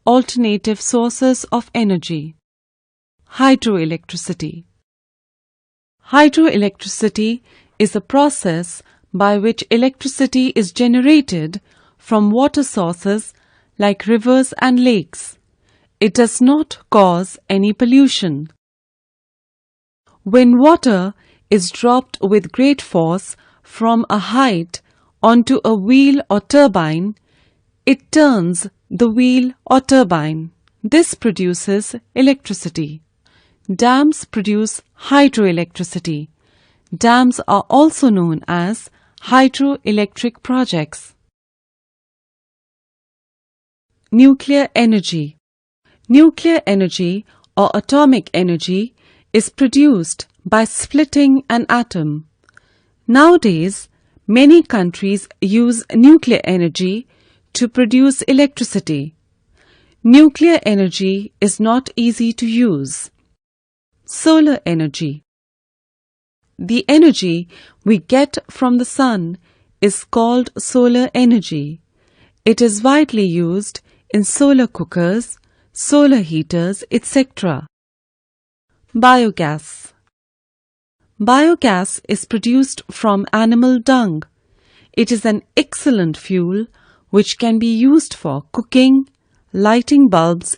Alternative sources of energy. Hydroelectricity. Hydroelectricity is a process by which electricity is generated from water sources like rivers and lakes. It does not cause any pollution. When water is dropped with great force from a height onto a wheel or turbine, it turns the wheel or turbine. This produces electricity. Dams produce hydroelectricity. Dams are also known as hydroelectric projects. Nuclear energy. Nuclear energy or atomic energy is produced by splitting an atom. Nowadays, many countries use nuclear energy to produce electricity. Nuclear energy is not easy to use. Solar energy. The energy we get from the sun is called solar energy. It is widely used in solar cookers, solar heaters, etc. Biogas. Biogas is produced from animal dung. It is an excellent fuel which can be used for cooking, lighting bulbs,